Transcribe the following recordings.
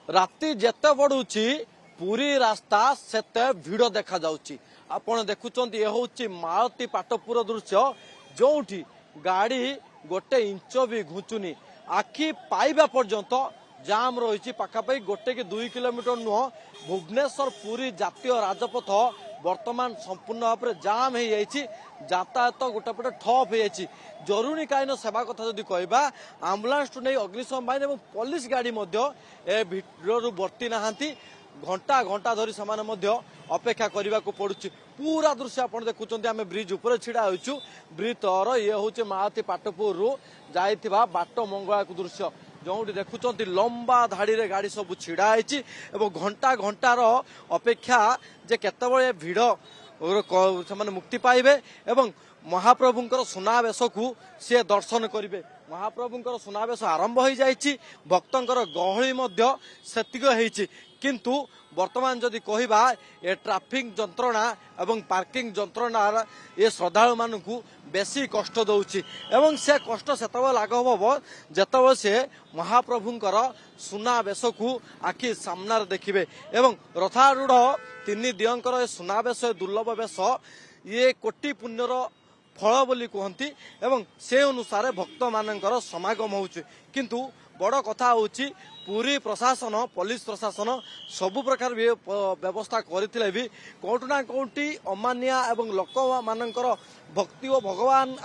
राति जेते बढ़ुची पुरी रास्ता सेते भिड़ देखा जाउची। आपण देखुचंती ये होची मालती पाटपुर दृश्य जोठी गाड़ी गोटे इंच भी घुचुनी आखि पाइबा पर्यंत जाम रही पाखापाखि गोटे कि 2 किलोमीटर नुह भुवनेश्वर पुरी जातीय राजपथ वर्तमान संपूर्ण भाव में जाम हो यातायात गोटे पटे ठप हो जरूरीकालीन सेवा कथा जदि कहबा आम्बुलांस नहीं अग्निशम बाहिनी और पुलिस गाड़ी भिड़ू बर्ती नहांती घंटा घंटा धरी से अपेक्षा करने को पड़ुछि। पूरा दृश्य आप देखुं आम ब्रिज उपर छिड़ा होचु ब्रिज तर ये हूँ महाती पाटपुर रु जाइथिबा बाट मंगला को दृश्य जो देखुं लंबा धाड़ी रे गाड़ी सब छिड़ा घंटा घंटार अपेक्षा जे केतबळे भिड़ से मुक्ति पाइबे एवं महाप्रभुंकर सुनावेश को सी दर्शन करेंगे। महाप्रभुंकर सुनावेश आरंभ हो जाइछि भक्तंकर गहली मध्य सेतिक होइछि किंतु वर्तमान जदि कहबा ए ट्रैफिक जंत्रणा एवं पार्किंग जंत्रणा ये श्रद्धालु मानकु बेसी कष्ट दउछि एवं से कष्ट सेतबे लाघव हो जेतबे से महाप्रभुंकर सुनावेश को आखि सामना देखिबे एवं रथारूढ़ तीन दियंकर सुनावेश दुर्लभ वेश ये कोटि पुण्यर फल बोली कहती एवं से अनुसार भक्त मानकर समागम होउछि किंतु बड़ कथा होउछि पूरी प्रशासन पुलिस प्रशासन सबु प्रकार व्यवस्था करथिले भी कोउट ना कोउटी अमानिया एवं लोक मानकर भक्ति और भगवान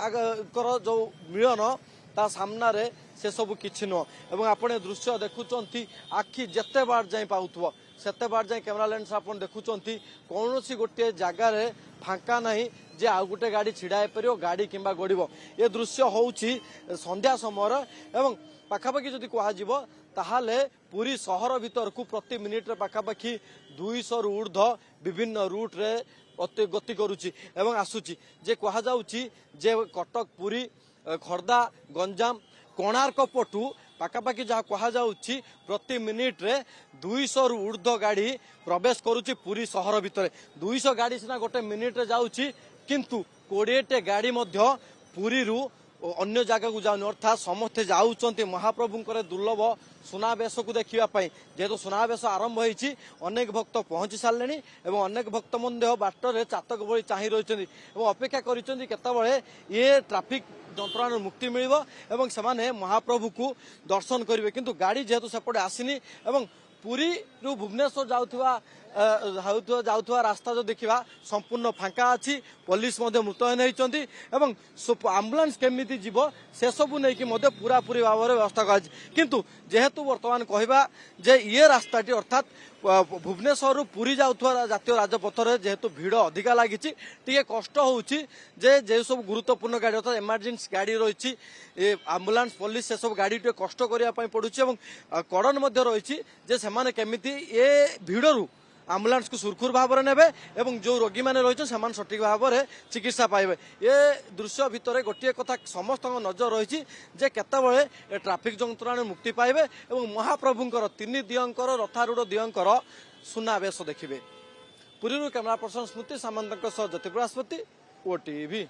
जो मिलन ता सामना रे से सब किछि न एवं आपने दृश्य देखुचंती आखि जेते बार जाई पाउथबो सेते बार जाए कैमरा लेंस आपन देखुचंती कौनसी गोटे जगार फांका नहीं जे आउ गोटे गाड़ी छिड़ा पार गाड़ी किंबा गड़ब ये दृश्य होउछि संध्या समय एवं पाखापाखि जदि कह ताहाले पूरी सहर भीतर को प्रति मिनिट रे पाखापाखि 200 रु ऊर्ध विभिन्न रूट रे गति करुछि एवं आसुछि जे कह जाउछि जे कटक पुरी खर्दा गंजाम कोणार्क पटु पाखापाखि जहाँ कहुच्छी प्रति मिनिट रे 200 रु ऊर्ध गाड़ी प्रवेश करुच्ची पुरी सहर भितर 200 गाड़ी सीना गोटे मिनिट रे जाउछि किंतु 20 गाड़ी मध्य पुरी रु अन्य जगह को जाऊनी अर्थात समस्ते जाऊँच महाप्रभुंकर दुर्लभ सुनावेश को देखापी जेहेतु सुनावेश आरंभ होती अनेक भक्त पहुंची सारे और अनेक भक्त बाटर चातक भली चाह रही अपेक्षा करते ये ट्राफिक जंत्रणा मुक्ति मिल से महाप्रभु को दर्शन करेंगे किंतु गाड़ी जेहेतु सेपटे आसनी पुरी रु भुवनेश्वर जाउथुवा रास्ता जो देखा संपूर्ण फांका अच्छी पुलिस मुतयन होती आम्बुलांस केमिति जीव से सबू नहीं पूरा पूरी भाव में व्यवस्था कर किंतु जेहेतु वर्तमान कहबा जे ये रास्ताटी अर्थात भुवनेश्वर पुरी जाउथुवा जातीय राजपथ में जेहेतु भिड़ अधिका लगी टे कष्ट होउछि जे सब गुरुत्वपूर्ण गाड़ी अर्थात इमरजेंसी गाड़ी रही आम्बुलांस पुलिस से सब गाड़ी टे कष्ट करने पड़ुछि कड़न रही से केमिति ये भिड़ आम्बुलांस को सुरखुर भाव में नेबे एवं जो रोगी मैंने रही सठिक भाव में चिकित्सा पाइबे ये दृश्य भितर गोटे कथा समस्त नजर रही जे केतबळे ट्राफिक जंत्रणा मुक्ति पाइबे एवं महाप्रभुंकर 3 दियंकर रथारूढ़ दियंकर सुनावेश देखिबे। पुरी कैमरा पर्सन स्मृति सामंत ज्योति बृहस्पति ओटीवी।